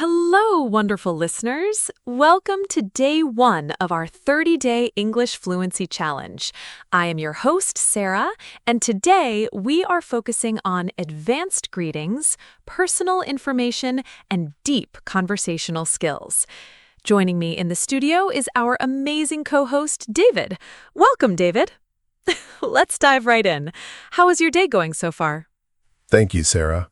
Hello, wonderful listeners. Welcome to day 1 of our 30-day English Fluency Challenge. I am your host, Sara, and today we are focusing on advanced greetings, personal information, and deep conversational skills. Joining me in the studio is our amazing co-host, David. Welcome, David. Let's dive right in. How is your day going so far? Thank you, Sara.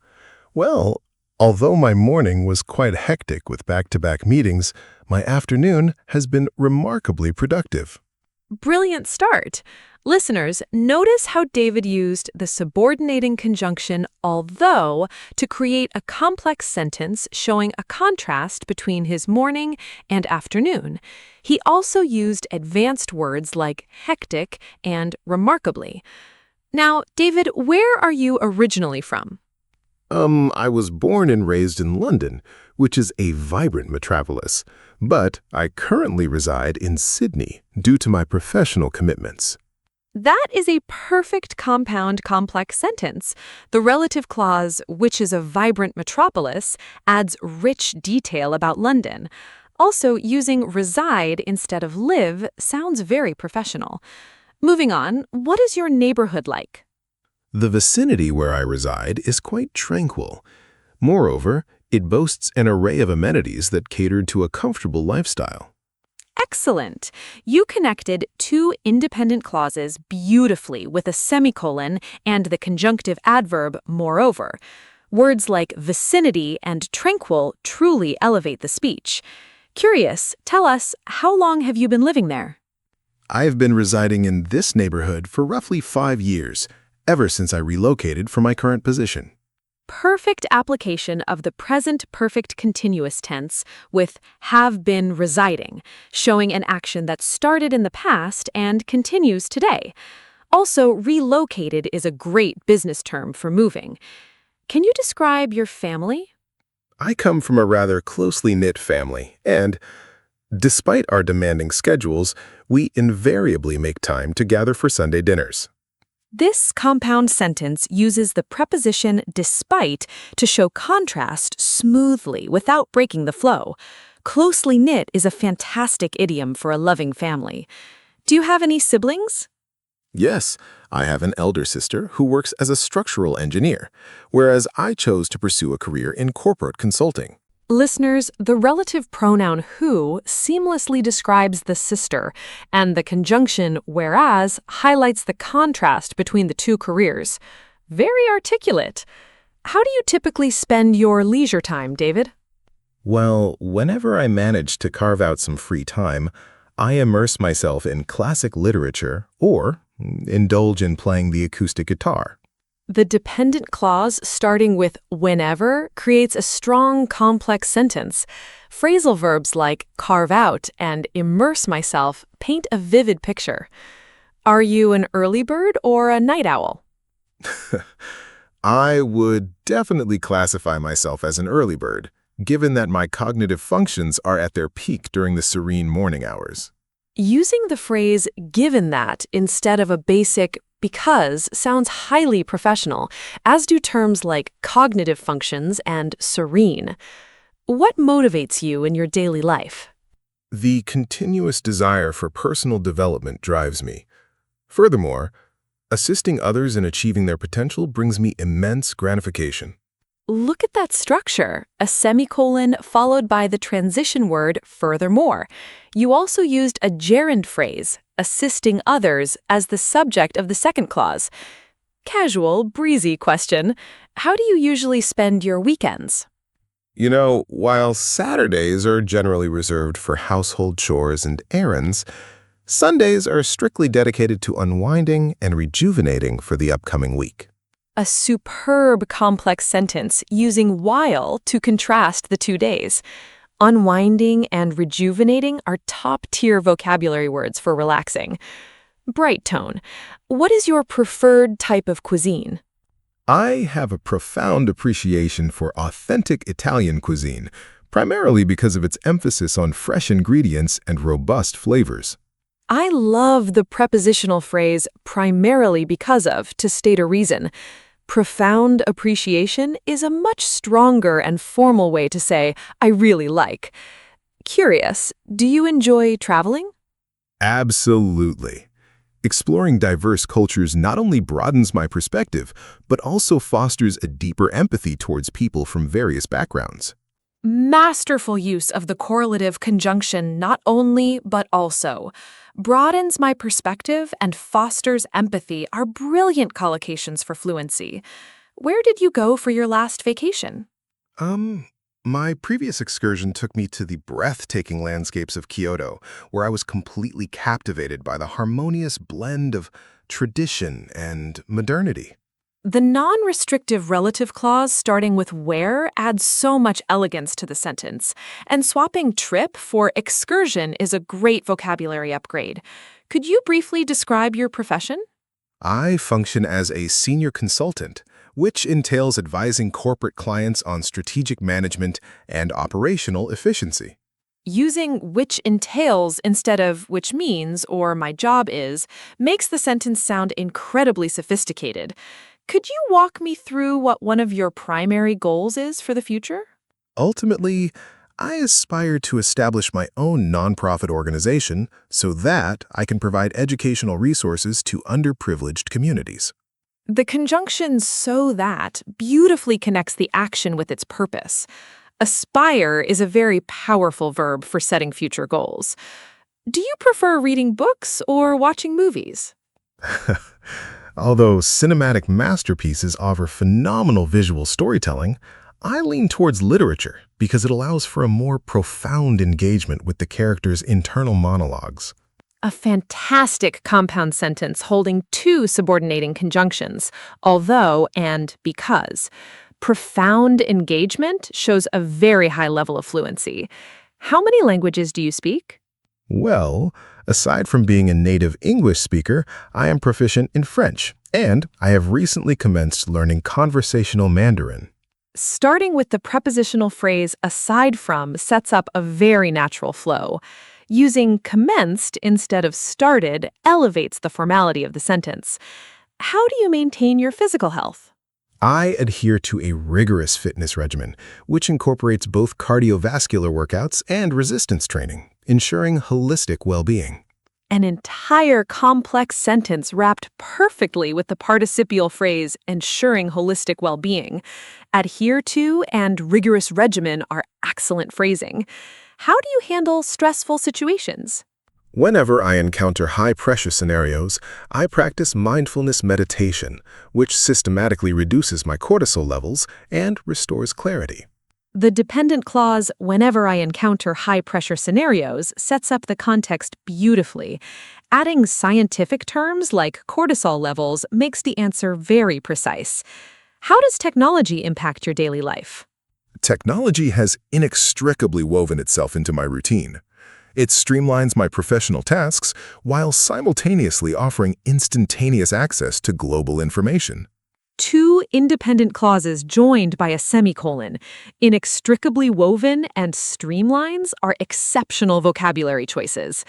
Well, although my morning was quite hectic with back-to-back meetings, my afternoon has been remarkably productive. Brilliant start. Listeners, notice how David used the subordinating conjunction although to create a complex sentence showing a contrast between his morning and afternoon. He also used advanced words like hectic and remarkably. Now, David, where are you originally from? I was born and raised in London, which is a vibrant metropolis, but I currently reside in Sydney due to my professional commitments. That is a perfect compound complex sentence. The relative clause, which is a vibrant metropolis, adds rich detail about London. Also, using reside instead of live sounds very professional. Moving on, what is your neighborhood like? The vicinity where I reside is quite tranquil. Moreover, it boasts an array of amenities that cater to a comfortable lifestyle. Excellent. You connected two independent clauses beautifully with a semicolon and the conjunctive adverb moreover. Words like vicinity and tranquil truly elevate the speech. Curious, tell us, how long have you been living there? I've been residing in this neighborhood for roughly 5 years, ever since I relocated from my current position. Perfect application of the present perfect continuous tense with have been residing, showing an action that started in the past and continues today. Also, relocated is a great business term for moving. Can you describe your family? I come from a rather closely knit family, and despite our demanding schedules, we invariably make time to gather for Sunday dinners. This compound sentence uses the preposition despite to show contrast smoothly without breaking the flow. Closely knit is a fantastic idiom for a loving family. Do you have any siblings? Yes, I have an elder sister who works as a structural engineer, whereas I chose to pursue a career in corporate consulting. Listeners, the relative pronoun who seamlessly describes the sister, and the conjunction whereas highlights the contrast between the two careers. Very articulate. How do you typically spend your leisure time, David? Well, whenever I manage to carve out some free time, I immerse myself in classic literature or indulge in playing the acoustic guitar. The dependent clause starting with whenever creates a strong, complex sentence. Phrasal verbs like carve out and immerse myself paint a vivid picture. Are you an early bird or a night owl? I would definitely classify myself as an early bird, given that my cognitive functions are at their peak during the serene morning hours. Using the phrase given that instead of a basic because sounds highly professional, as do terms like cognitive functions and serene. What motivates you in your daily life? The continuous desire for personal development drives me. Furthermore, assisting others in achieving their potential brings me immense gratification. Look at that structure, a semicolon followed by the transition word furthermore. You also used a gerund phrase, assisting others, as the subject of the second clause. Casual, breezy question. How do you usually spend your weekends? You know, while Saturdays are generally reserved for household chores and errands, Sundays are strictly dedicated to unwinding and rejuvenating for the upcoming week. A superb complex sentence using while to contrast the 2 days. Unwinding and rejuvenating are top-tier vocabulary words for relaxing. Bright tone. What is your preferred type of cuisine? I have a profound appreciation for authentic Italian cuisine, primarily because of its emphasis on fresh ingredients and robust flavors. I love the prepositional phrase primarily because of to state a reason. Profound appreciation is a much stronger and formal way to say, I really like. Curious, do you enjoy traveling? Absolutely. Exploring diverse cultures not only broadens my perspective, but also fosters a deeper empathy towards people from various backgrounds. Masterful use of the correlative conjunction not only, but also. Broadens my perspective and fosters empathy are brilliant collocations for fluency. Where did you go for your last vacation? Um, my previous excursion took me to the breathtaking landscapes of Kyoto, where I was completely captivated by the harmonious blend of tradition and modernity. The non-restrictive relative clause starting with where adds so much elegance to the sentence, and swapping trip for excursion is a great vocabulary upgrade. Could you briefly describe your profession? I function as a senior consultant, which entails advising corporate clients on strategic management and operational efficiency. Using which entails instead of which means or my job is makes the sentence sound incredibly sophisticated. Could you walk me through what one of your primary goals is for the future? Ultimately, I aspire to establish my own nonprofit organization so that I can provide educational resources to underprivileged communities. The conjunction so that beautifully connects the action with its purpose. Aspire is a very powerful verb for setting future goals. Do you prefer reading books or watching movies? Although cinematic masterpieces offer phenomenal visual storytelling, I lean towards literature because it allows for a more profound engagement with the characters' internal monologues. A fantastic compound sentence holding two subordinating conjunctions, although and because. Profound engagement shows a very high level of fluency. How many languages do you speak? Well, aside from being a native English speaker, I am proficient in French, and I have recently commenced learning conversational Mandarin. Starting with the prepositional phrase aside from sets up a very natural flow. Using commenced instead of started elevates the formality of the sentence. How do you maintain your physical health? I adhere to a rigorous fitness regimen, which incorporates both cardiovascular workouts and resistance training, ensuring holistic well-being. An entire complex sentence wrapped perfectly with the participial phrase ensuring holistic well-being. Adhere to and rigorous regimen are excellent phrasing. How do you handle stressful situations? Whenever I encounter high-pressure scenarios, I practice mindfulness meditation, which systematically reduces my cortisol levels and restores clarity. The dependent clause, whenever I encounter high-pressure scenarios, sets up the context beautifully. Adding scientific terms like cortisol levels makes the answer very precise. How does technology impact your daily life? Technology has inextricably woven itself into my routine. It streamlines my professional tasks while simultaneously offering instantaneous access to global information. Two independent clauses joined by a semicolon, inextricably woven and streamlines are exceptional vocabulary choices.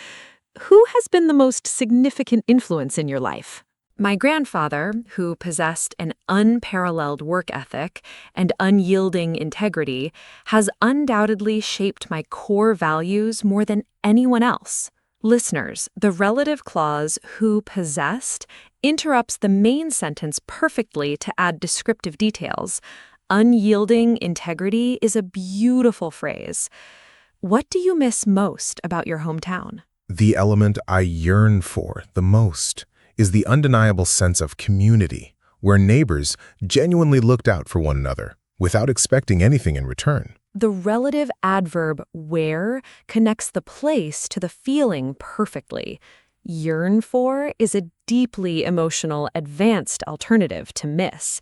Who has been the most significant influence in your life? My grandfather, who possessed an unparalleled work ethic and unyielding integrity, has undoubtedly shaped my core values more than anyone else. Listeners, the relative clause who possessed interrupts the main sentence perfectly to add descriptive details. Unyielding integrity is a beautiful phrase. What do you miss most about your hometown? The element I yearn for the most is the undeniable sense of community, where neighbors genuinely looked out for one another without expecting anything in return. The relative adverb where connects the place to the feeling perfectly. Yearn for is a deeply emotional, advanced alternative to miss.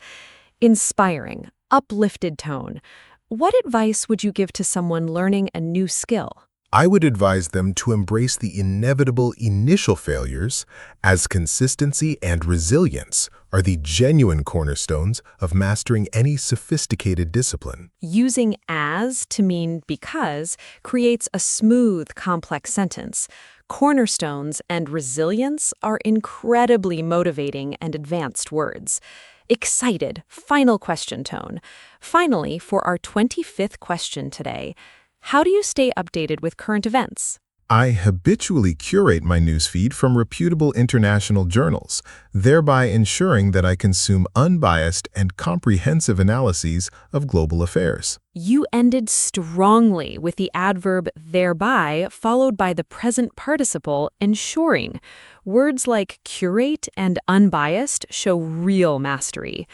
Inspiring, uplifted tone. What advice would you give to someone learning a new skill? I would advise them to embrace the inevitable initial failures, as consistency and resilience are the genuine cornerstones of mastering any sophisticated discipline. Using as to mean because creates a smooth, complex sentence. Cornerstones and resilience are incredibly motivating and advanced words. excited, final question tone. Finally, for our 25th question today, how do you stay updated with current events? I habitually curate my newsfeed from reputable international journals, thereby ensuring that I consume unbiased and comprehensive analyses of global affairs. You ended strongly with the adverb thereby, followed by the present participle ensuring. Words like curate and unbiased show real mastery.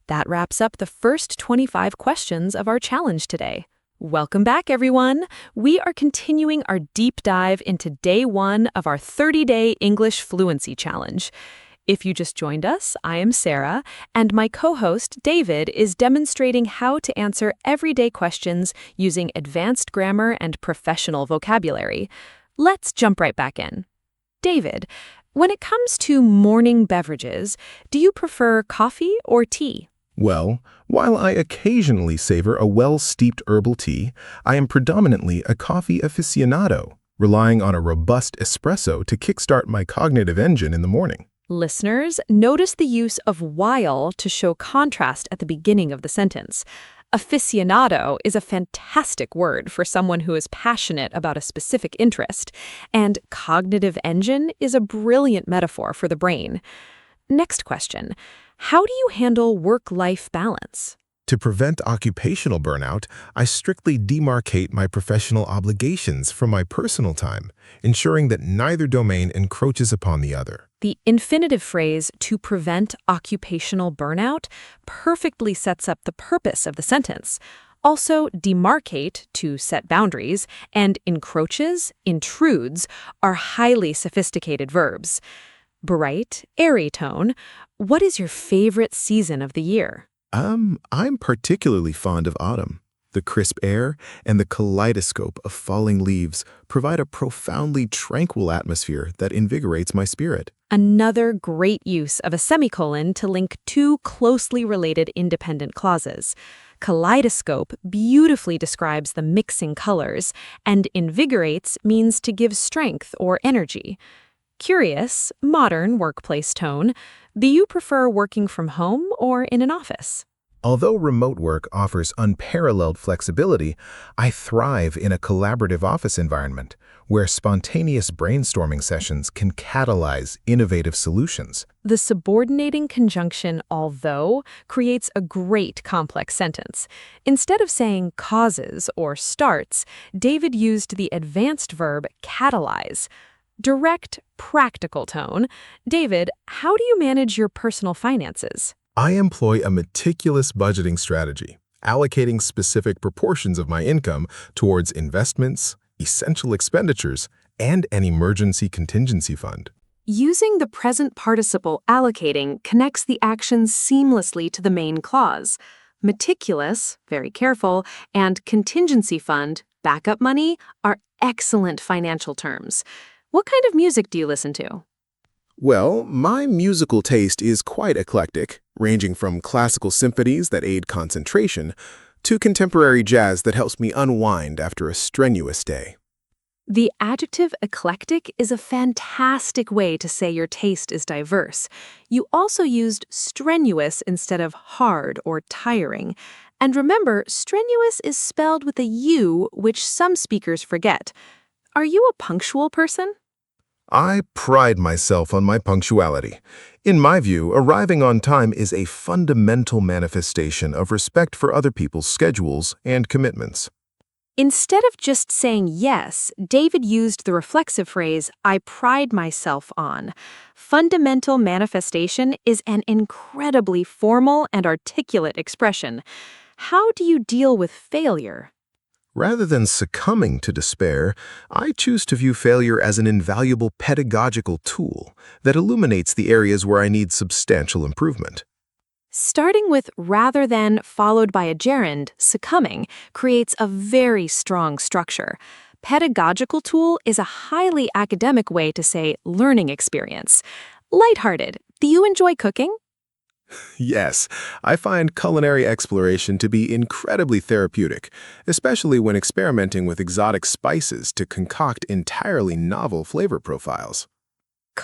That wraps up the first 25 questions of our challenge today. Welcome back, everyone. We are continuing our deep dive into day 1 of our 30-day English Fluency Challenge. If you just joined us, I am Sarah, and my co-host, David, is demonstrating how to answer everyday questions using advanced grammar and professional vocabulary. Let's jump right back in. David, when it comes to morning beverages, do you prefer coffee or tea? Well, while I occasionally savor a well-steeped herbal tea, I am predominantly a coffee aficionado, relying on a robust espresso to kickstart my cognitive engine in the morning. Listeners, notice the use of while to show contrast at the beginning of the sentence. Aficionado is a fantastic word for someone who is passionate about a specific interest, and cognitive engine is a brilliant metaphor for the brain. Next question. How do you handle work-life balance? To prevent occupational burnout, I strictly demarcate my professional obligations from my personal time, ensuring that neither domain encroaches upon the other. The infinitive phrase, to prevent occupational burnout, perfectly sets up the purpose of the sentence. Also, demarcate, to set boundaries, and encroaches, intrudes, are highly sophisticated verbs. Bright, airy tone. What is your favorite season of the year? I'm particularly fond of autumn. The crisp air and the kaleidoscope of falling leaves provide a profoundly tranquil atmosphere that invigorates my spirit. Another great use of a semicolon to link two closely related independent clauses. Kaleidoscope beautifully describes the mixing colors, and invigorates means to give strength or energy. Curious, modern workplace tone. Do you prefer working from home or in an office? Although remote work offers unparalleled flexibility, I thrive in a collaborative office environment where spontaneous brainstorming sessions can catalyze innovative solutions. The subordinating conjunction although creates a great complex sentence. Instead of saying causes or starts, David used the advanced verb catalyze. Direct, practical tone. David, how do you manage your personal finances? I employ a meticulous budgeting strategy, allocating specific proportions of my income towards investments, essential expenditures, and an emergency contingency fund. Using the present participle allocating connects the actions seamlessly to the main clause. Meticulous, very careful, and contingency fund, backup money, are excellent financial terms. What kind of music do you listen to? Well, my musical taste is quite eclectic, ranging from classical symphonies that aid concentration to contemporary jazz that helps me unwind after a strenuous day. The adjective eclectic is a fantastic way to say your taste is diverse. You also used strenuous instead of hard or tiring. And remember, strenuous is spelled with a U, which some speakers forget. Are you a punctual person? I pride myself on my punctuality. In my view, arriving on time is a fundamental manifestation of respect for other people's schedules and commitments. Instead of just saying yes, David used the reflexive phrase, I pride myself on. Fundamental manifestation is an incredibly formal and articulate expression. How do you deal with failure? Rather than succumbing to despair, I choose to view failure as an invaluable pedagogical tool that illuminates the areas where I need substantial improvement. Starting with rather than followed by a gerund, succumbing, creates a very strong structure. Pedagogical tool is a highly academic way to say learning experience. Lighthearted. Do you enjoy cooking? Yes, I find culinary exploration to be incredibly therapeutic, especially when experimenting with exotic spices to concoct entirely novel flavor profiles.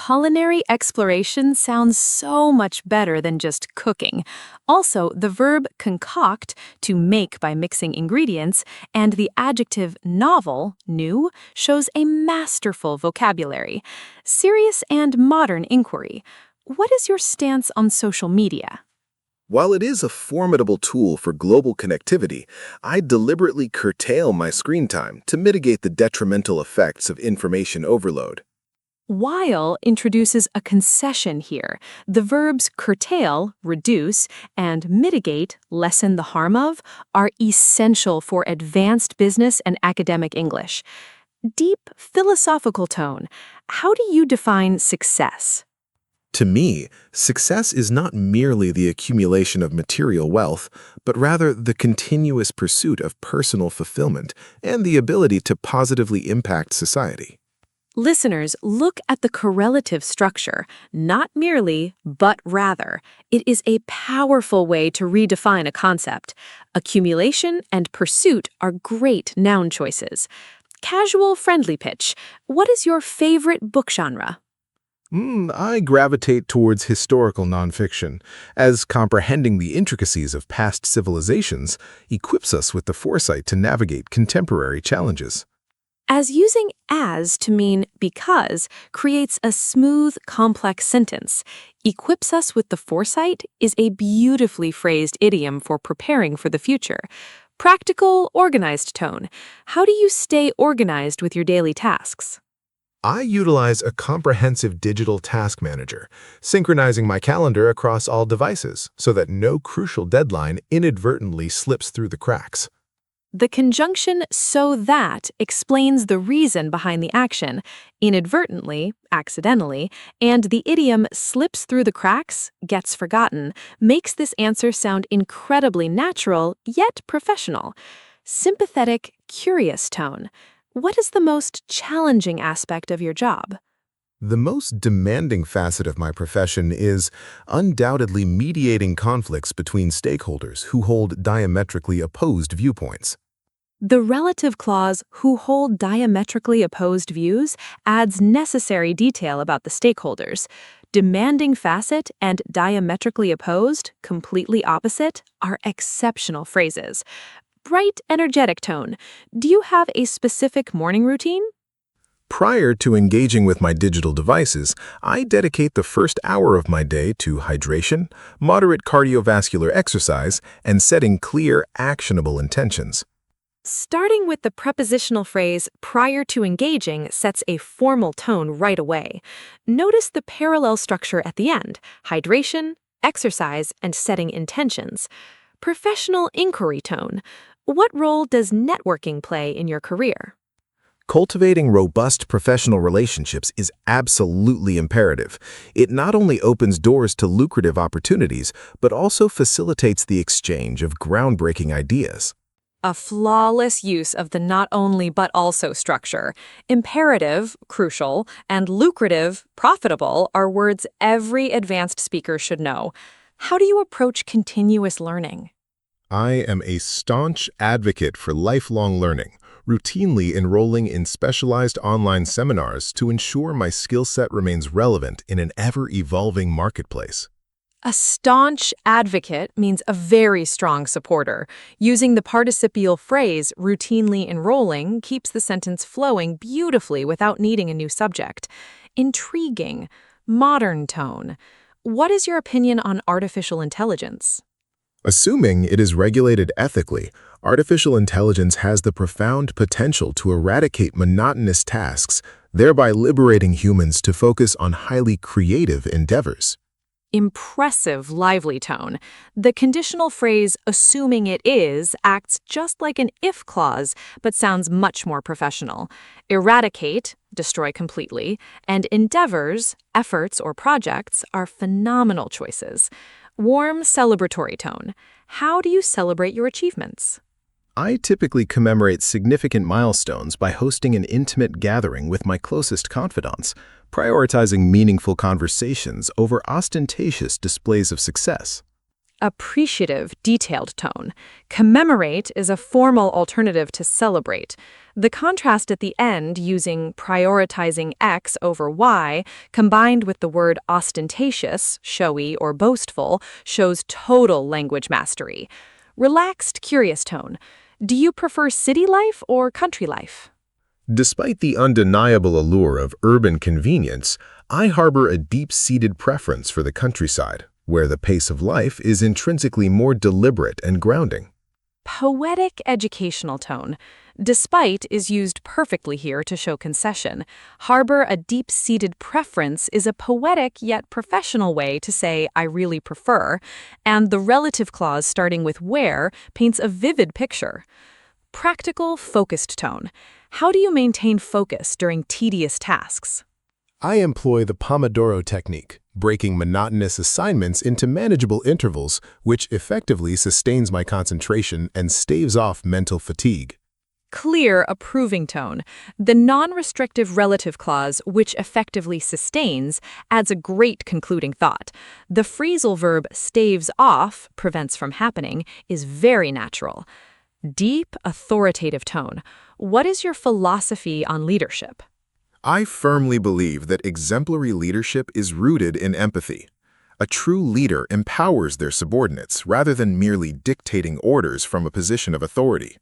Culinary exploration sounds so much better than just cooking. Also, the verb concoct, to make by mixing ingredients, and the adjective novel, new, shows a masterful vocabulary. Serious and modern inquiry. What is your stance on social media? While it is a formidable tool for global connectivity, I deliberately curtail my screen time to mitigate the detrimental effects of information overload. While introduces a concession here. The verbs curtail, reduce, and mitigate, lessen the harm of, are essential for advanced business and academic English. Deep philosophical tone. How do you define success? To me, success is not merely the accumulation of material wealth, but rather the continuous pursuit of personal fulfillment and the ability to positively impact society. Listeners, look at the correlative structure, not merely, but rather. It is a powerful way to redefine a concept. Accumulation and pursuit are great noun choices. Casual friendly pitch. What is your favorite book genre? I gravitate towards historical nonfiction, as comprehending the intricacies of past civilizations equips us with the foresight to navigate contemporary challenges. As using as to mean because creates a smooth, complex sentence. Equips us with the foresight is a beautifully phrased idiom for preparing for the future. Practical, organized tone. How do you stay organized with your daily tasks? I utilize a comprehensive digital task manager, synchronizing my calendar across all devices so that no crucial deadline inadvertently slips through the cracks. The conjunction so that explains the reason behind the action, inadvertently, accidentally, and the idiom slips through the cracks, gets forgotten, makes this answer sound incredibly natural, yet professional. Sympathetic, curious tone. What is the most challenging aspect of your job? The most demanding facet of my profession is undoubtedly mediating conflicts between stakeholders who hold diametrically opposed viewpoints. The relative clause, who hold diametrically opposed views, adds necessary detail about the stakeholders. Demanding facet and diametrically opposed, completely opposite, are exceptional phrases. Bright, energetic tone. Do you have a specific morning routine? Prior to engaging with my digital devices, I dedicate the first hour of my day to hydration, moderate cardiovascular exercise, and setting clear, actionable intentions. Starting with the prepositional phrase prior to engaging sets a formal tone right away. Notice the parallel structure at the end: hydration, exercise, and setting intentions. Professional inquiry tone. What role does networking play in your career? Cultivating robust professional relationships is absolutely imperative. It not only opens doors to lucrative opportunities, but also facilitates the exchange of groundbreaking ideas. A flawless use of the not only but also structure. Imperative, crucial, and lucrative, profitable are words every advanced speaker should know. How do you approach continuous learning? I am a staunch advocate for lifelong learning, routinely enrolling in specialized online seminars to ensure my skill set remains relevant in an ever-evolving marketplace. A staunch advocate means a very strong supporter. Using the participial phrase routinely enrolling keeps the sentence flowing beautifully without needing a new subject. Intriguing, modern tone. What is your opinion on artificial intelligence? Assuming it is regulated ethically, artificial intelligence has the profound potential to eradicate monotonous tasks, thereby liberating humans to focus on highly creative endeavors. Impressive, lively tone. The conditional phrase, assuming it is, acts just like an if clause, but sounds much more professional. Eradicate, destroy completely, and endeavors, efforts or projects, are phenomenal choices. Warm, celebratory tone. How do you celebrate your achievements? I typically commemorate significant milestones by hosting an intimate gathering with my closest confidants, prioritizing meaningful conversations over ostentatious displays of success. Appreciative, detailed tone. Commemorate is a formal alternative to celebrate. The contrast at the end, using prioritizing X over Y, combined with the word ostentatious, showy, or boastful, shows total language mastery. Relaxed, curious tone. Do you prefer city life or country life? Despite the undeniable allure of urban convenience, I harbor a deep-seated preference for the countryside, where the pace of life is intrinsically more deliberate and grounding. Poetic educational tone. Despite is used perfectly here to show concession. Harbor a deep-seated preference is a poetic yet professional way to say I really prefer, and the relative clause starting with where paints a vivid picture. Practical, focused tone. How do you maintain focus during tedious tasks? I employ the Pomodoro technique, breaking monotonous assignments into manageable intervals, which effectively sustains my concentration and staves off mental fatigue. Clear, approving tone. The non-restrictive relative clause, which effectively sustains, adds a great concluding thought. The phrasal verb staves off, prevents from happening, is very natural. Deep, authoritative tone. What is your philosophy on leadership? I firmly believe that exemplary leadership is rooted in empathy. A true leader empowers their subordinates rather than merely dictating orders from a position of authority.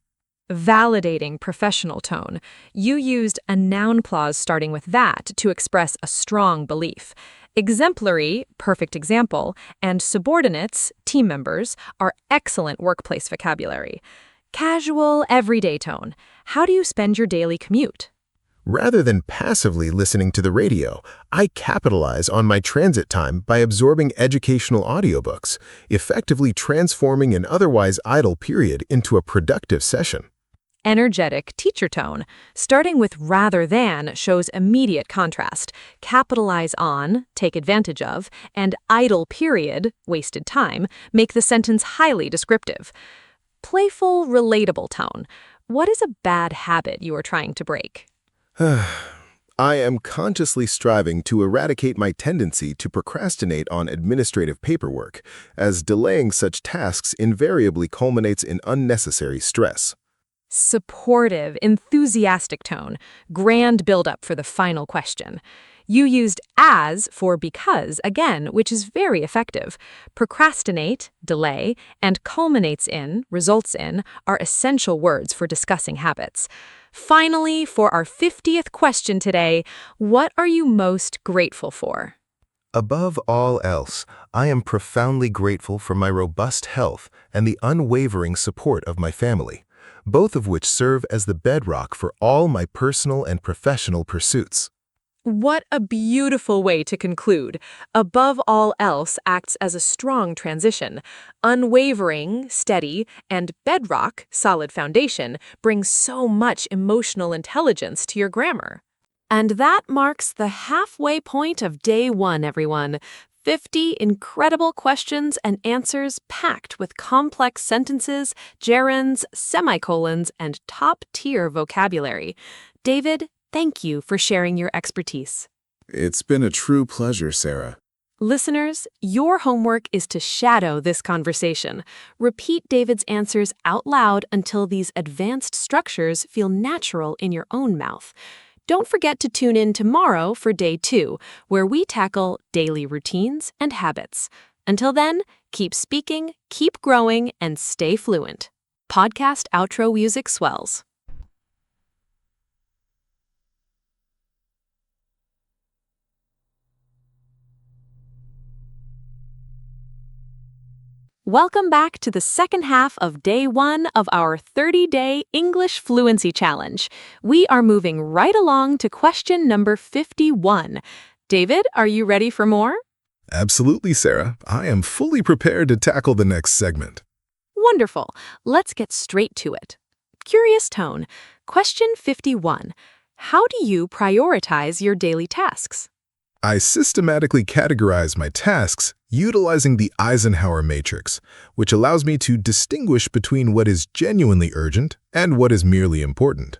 Validating professional tone. You used a noun clause starting with that to express a strong belief. Exemplary, perfect example, and subordinates, team members, are excellent workplace vocabulary. Casual, everyday tone. How do you spend your daily commute? Rather than passively listening to the radio, I capitalize on my transit time by absorbing educational audiobooks, effectively transforming an otherwise idle period into a productive session. Energetic teacher tone. Starting with rather than shows immediate contrast. Capitalize on, take advantage of, and idle period, wasted time, make the sentence highly descriptive. Playful, relatable tone. What is a bad habit you are trying to break? I am consciously striving to eradicate my tendency to procrastinate on administrative paperwork, as delaying such tasks invariably culminates in unnecessary stress. Supportive, enthusiastic tone. Grand build-up for the final question. You used as for because, again, which is very effective. Procrastinate, delay, and culminates in, results in, are essential words for discussing habits. Finally, for our 50th question today, what are you most grateful for? Above all else, I am profoundly grateful for my robust health and the unwavering support of my family, both of which serve as the bedrock for all my personal and professional pursuits. What a beautiful way to conclude. Above all else acts as a strong transition. Unwavering, steady, and bedrock, solid foundation, brings so much emotional intelligence to your grammar. And that marks the halfway point of day one, everyone. 50 incredible questions and answers packed with complex sentences, gerunds, semicolons, and top-tier vocabulary. David, thank you for sharing your expertise. It's been a true pleasure, Sarah. Listeners, your homework is to shadow this conversation. Repeat David's answers out loud until these advanced structures feel natural in your own mouth. Don't forget to tune in tomorrow for day 2, where we tackle daily routines and habits. Until then, keep speaking, keep growing, and stay fluent. Podcast outro music swells. Welcome back to the second half of day 1 of our 30-day English Fluency Challenge. We are moving right along to question number 51. David, are you ready for more? Absolutely, Sarah. I am fully prepared to tackle the next segment. Wonderful. Let's get straight to it. Curious tone. Question 51. How do you prioritize your daily tasks? I systematically categorize my tasks utilizing the Eisenhower matrix, which allows me to distinguish between what is genuinely urgent and what is merely important.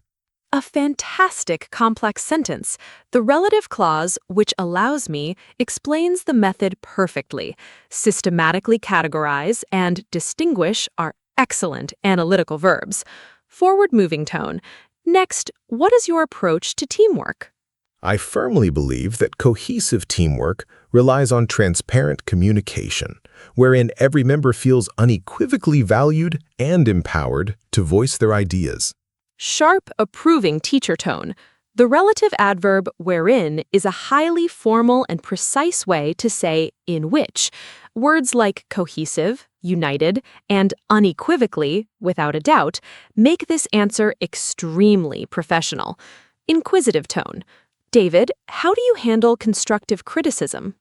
A fantastic complex sentence. The relative clause, which allows me, explains the method perfectly. Systematically categorize and distinguish are excellent analytical verbs. Forward moving tone. Next, what is your approach to teamwork? I firmly believe that cohesive teamwork relies on transparent communication, wherein every member feels unequivocally valued and empowered to voice their ideas. Sharp, approving teacher tone. The relative adverb wherein is a highly formal and precise way to say in which. Words like cohesive, united, and unequivocally, without a doubt, make this answer extremely professional. Inquisitive tone. David, how do you handle constructive criticism?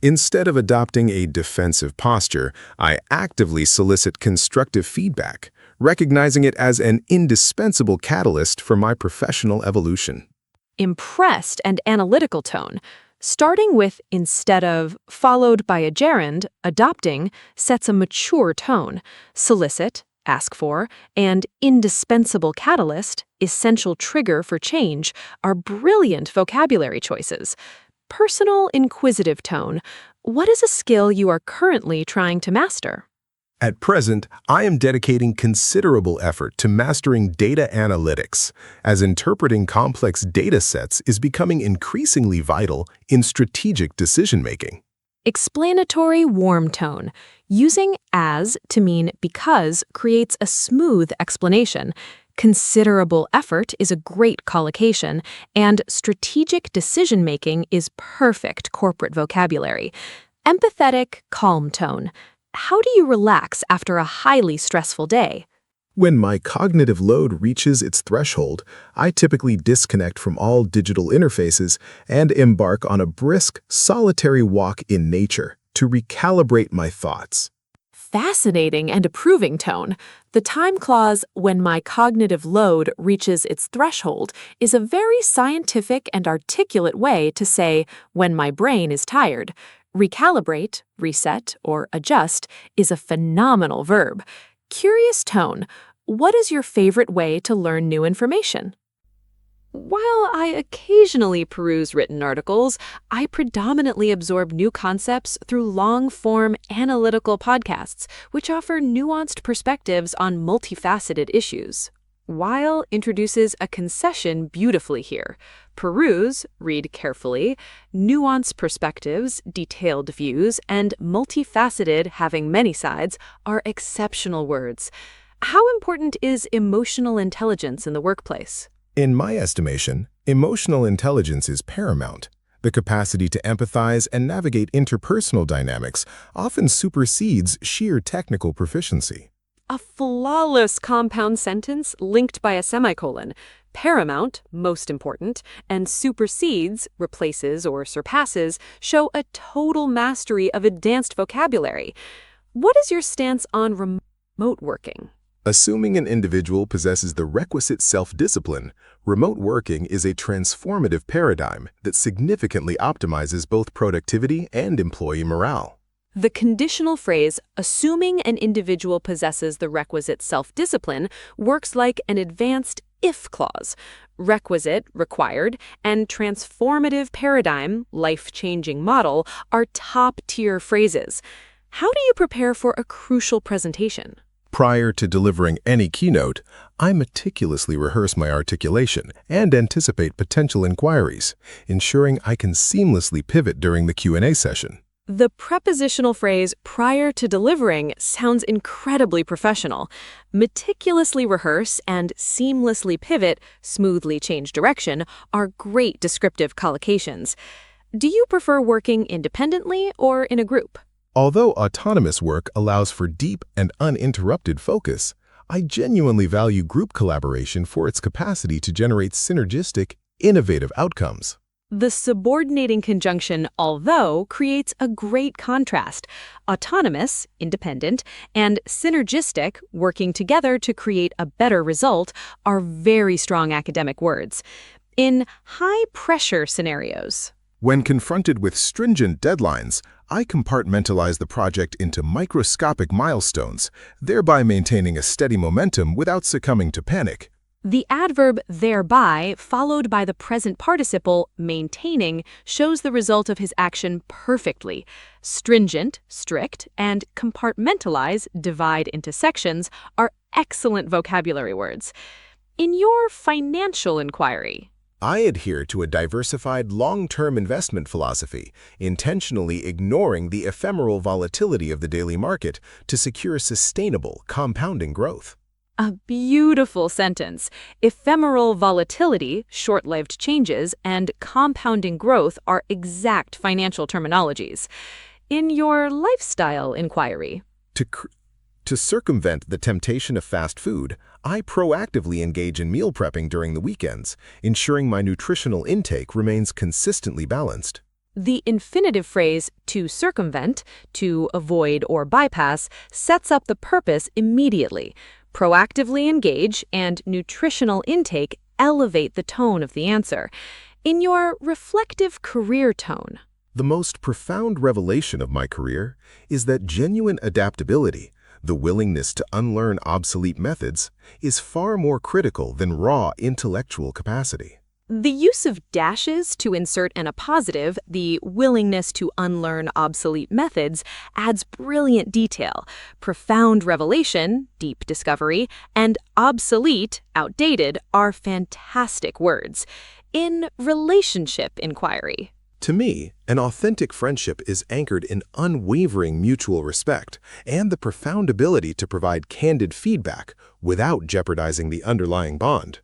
Instead of adopting a defensive posture, I actively solicit constructive feedback, recognizing it as an indispensable catalyst for my professional evolution. Impressed and analytical tone. Starting with instead of, followed by a gerund, adopting, sets a mature tone. Solicit, ask for, and indispensable catalyst, essential trigger for change, are brilliant vocabulary choices. Personal, inquisitive tone. What is a skill you are currently trying to master? At present, I am dedicating considerable effort to mastering data analytics, as interpreting complex data sets is becoming increasingly vital in strategic decision-making. Explanatory warm tone. Using as to mean because creates a smooth explanation. Considerable effort is a great collocation, and strategic decision-making is perfect corporate vocabulary. Empathetic, calm tone. How do you relax after a highly stressful day? When my cognitive load reaches its threshold, I typically disconnect from all digital interfaces and embark on a brisk, solitary walk in nature to recalibrate my thoughts. Fascinating and approving tone. The time clause, when my cognitive load reaches its threshold, is a very scientific and articulate way to say when my brain is tired. Recalibrate, reset, or adjust is a phenomenal verb. Curious tone. What is your favorite way to learn new information? While I occasionally peruse written articles, I predominantly absorb new concepts through long-form analytical podcasts, which offer nuanced perspectives on multifaceted issues. While introduces a concession beautifully here. Peruse, read carefully, nuanced perspectives, detailed views, and multifaceted, having many sides, are exceptional words. How important is emotional intelligence in the workplace? In my estimation, emotional intelligence is paramount. The capacity to empathize and navigate interpersonal dynamics often supersedes sheer technical proficiency. A flawless compound sentence linked by a semicolon. Paramount, most important, and supersedes, replaces, or surpasses show a total mastery of advanced vocabulary. What is your stance on remote working? Assuming an individual possesses the requisite self-discipline, remote working is a transformative paradigm that significantly optimizes both productivity and employee morale. The conditional phrase, assuming an individual possesses the requisite self-discipline, works like an advanced if clause. Requisite, required, and transformative paradigm, life-changing model, are top-tier phrases. How do you prepare for a crucial presentation? Prior to delivering any keynote, I meticulously rehearse my articulation and anticipate potential inquiries, ensuring I can seamlessly pivot during the Q&A session. The prepositional phrase prior to delivering sounds incredibly professional. Meticulously rehearse and seamlessly pivot, smoothly change direction, are great descriptive collocations. Do you prefer working independently or in a group? Although autonomous work allows for deep and uninterrupted focus, I genuinely value group collaboration for its capacity to generate synergistic, innovative outcomes. The subordinating conjunction although creates a great contrast. Autonomous, independent, and synergistic, working together to create a better result, are very strong academic words. In high-pressure scenarios, When confronted with stringent deadlines, I compartmentalize the project into microscopic milestones, thereby maintaining a steady momentum without succumbing to panic. The adverb thereby, followed by the present participle maintaining, shows the result of his action perfectly. Stringent, strict, and compartmentalize, divide into sections, are excellent vocabulary words. In your financial inquiry, I adhere to a diversified long-term investment philosophy, intentionally ignoring the ephemeral volatility of the daily market to secure sustainable, compounding growth. a beautiful sentence. Ephemeral volatility, short-lived changes, and compounding growth are exact financial terminologies. In your lifestyle inquiry, To, to circumvent the temptation of fast food, I proactively engage in meal prepping during the weekends, ensuring my nutritional intake remains consistently balanced. the infinitive phrase to circumvent, to avoid or bypass, sets up the purpose immediately. Proactively engage and nutritional intake elevate the tone of the answer. In your reflective career tone, The most profound revelation of my career is that genuine adaptability, the willingness to unlearn obsolete methods, is far more critical than raw intellectual capacity. the use of dashes to insert an appositive, the willingness to unlearn obsolete methods, adds brilliant detail. Profound revelation, deep discovery, and obsolete, outdated, are fantastic words. In relationship inquiry, To me, an authentic friendship is anchored in unwavering mutual respect and the profound ability to provide candid feedback without jeopardizing the underlying bond.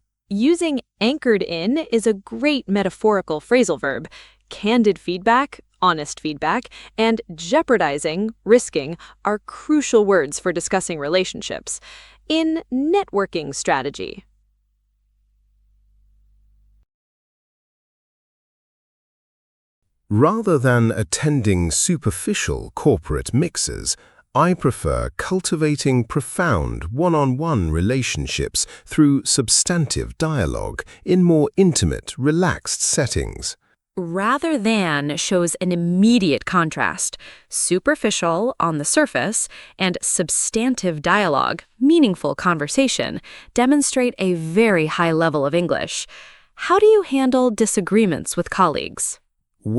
using anchored in is a great metaphorical phrasal verb. Candid feedback, honest feedback, and jeopardizing, risking, are crucial words for discussing relationships. In networking strategy, Rather than attending superficial corporate mixes, I prefer cultivating profound one-on-one relationships through substantive dialogue in more intimate, relaxed settings. rather than shows an immediate contrast. Superficial on the surface and substantive dialogue, meaningful conversation, demonstrate a very high level of English. How do you handle disagreements with colleagues?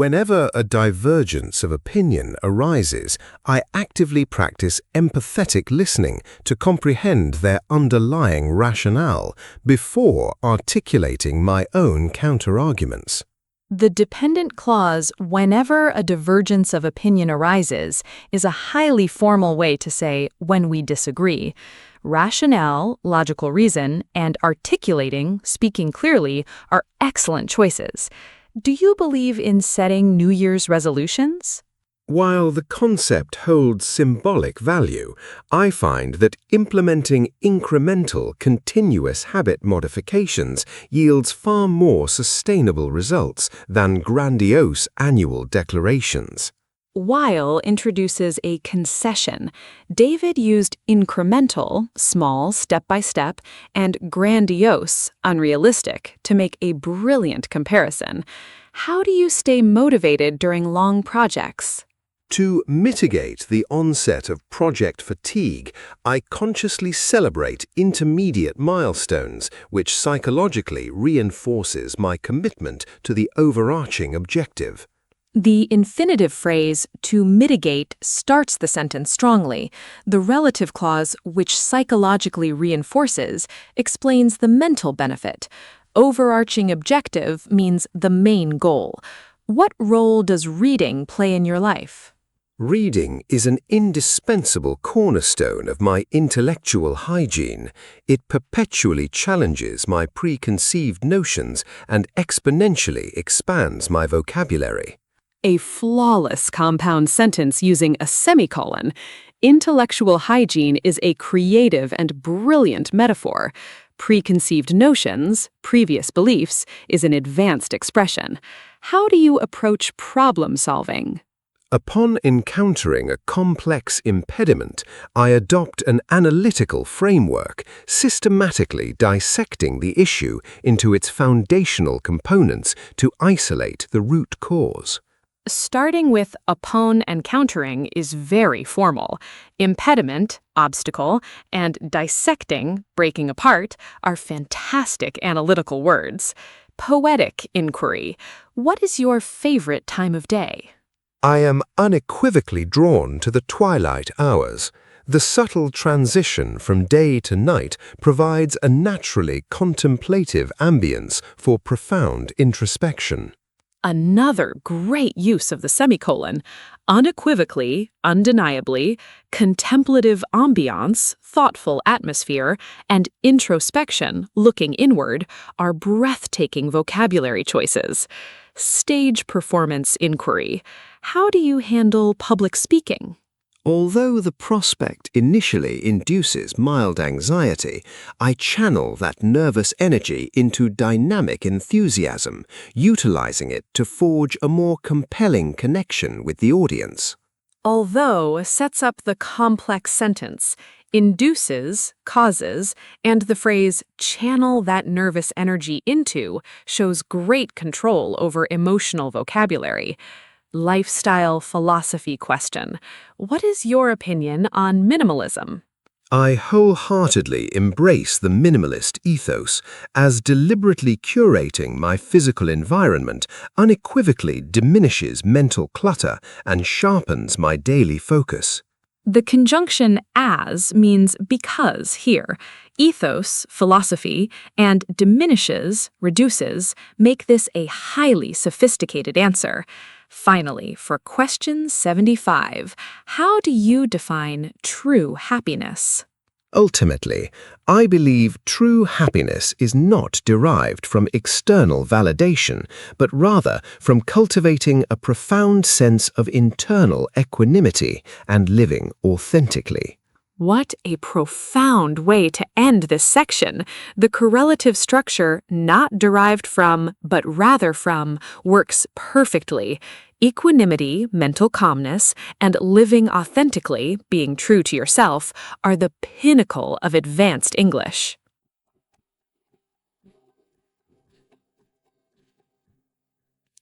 Whenever a divergence of opinion arises, I actively practice empathetic listening to comprehend their underlying rationale before articulating my own counterarguments. The dependent clause, whenever a divergence of opinion arises, is a highly formal way to say when we disagree. Rationale, logical reason, and articulating, speaking clearly, are excellent choices. Do you believe in setting New Year's resolutions? While the concept holds symbolic value, I find that implementing incremental, continuous habit modifications yields far more sustainable results than grandiose annual declarations. While introduces a concession, David used incremental, small, step-by-step, and grandiose, unrealistic, to make a brilliant comparison. How do you stay motivated during long projects? To mitigate the onset of project fatigue, I consciously celebrate intermediate milestones, which psychologically reinforces my commitment to the overarching objective. The infinitive phrase, to mitigate, starts the sentence strongly. The relative clause, which psychologically reinforces, explains the mental benefit. Overarching objective means the main goal. What role does reading play in your life? Reading is an indispensable cornerstone of my intellectual hygiene. It perpetually challenges my preconceived notions and exponentially expands my vocabulary. A flawless compound sentence using a semicolon. Intellectual hygiene is a creative and brilliant metaphor. Preconceived notions, previous beliefs, is an advanced expression. How do you approach problem solving? Upon encountering a complex impediment, I adopt an analytical framework, systematically dissecting the issue into its foundational components to isolate the root cause. Starting with upon and countering is very formal. Impediment, obstacle, and dissecting, breaking apart, are fantastic analytical words. Poetic inquiry. What is your favorite time of day? I am unequivocally drawn to the twilight hours. The subtle transition from day to night provides a naturally contemplative ambience for profound introspection. Another great use of the semicolon. Unequivocally, undeniably, contemplative ambiance, thoughtful atmosphere, and introspection, looking inward, are breathtaking vocabulary choices. Stage performance inquiry. How do you handle public speaking? Although the prospect initially induces mild anxiety, I channel that nervous energy into dynamic enthusiasm, utilizing it to forge a more compelling connection with the audience. Although sets up the complex sentence, induces, causes, and the phrase channel that nervous energy into shows great control over emotional vocabulary. Lifestyle philosophy question. What is your opinion on minimalism? I wholeheartedly embrace the minimalist ethos, as deliberately curating my physical environment unequivocally diminishes mental clutter and sharpens my daily focus. The conjunction as means because here. Ethos, philosophy, and diminishes, reduces, make this a highly sophisticated answer. Finally, for question 75, how do you define true happiness? Ultimately, I believe true happiness is not derived from external validation, but rather from cultivating a profound sense of internal equanimity and living authentically. What a profound way to end this section. The correlative structure, not derived from, but rather from, works perfectly. Equanimity, mental calmness, and living authentically, being true to yourself, are the pinnacle of advanced English.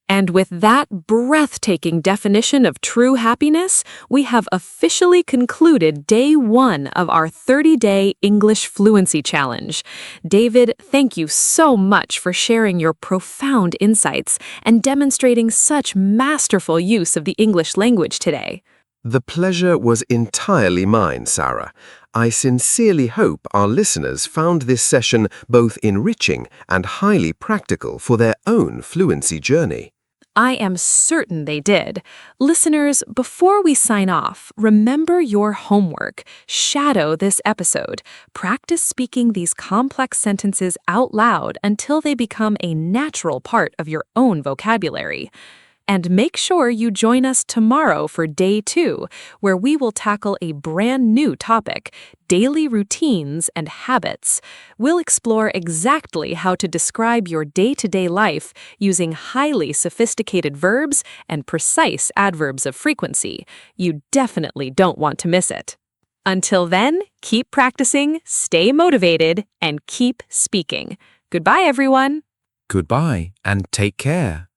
And with that breathtaking definition of true happiness, we have officially concluded day 1 of our 30-day English Fluency Challenge. David, thank you so much for sharing your profound insights and demonstrating such masterful use of the English language today. The pleasure was entirely mine, Sara. I sincerely hope our listeners found this session both enriching and highly practical for their own fluency journey. I am certain they did. Listeners, before we sign off, remember your homework. Shadow this episode. Practice speaking these complex sentences out loud until they become a natural part of your own vocabulary. And make sure you join us tomorrow for day 2, where we will tackle a brand new topic, daily routines and habits. We'll explore exactly how to describe your day-to-day life using highly sophisticated verbs and precise adverbs of frequency. You definitely don't want to miss it. Until then, keep practicing, stay motivated, and keep speaking. Goodbye, everyone. Goodbye and take care.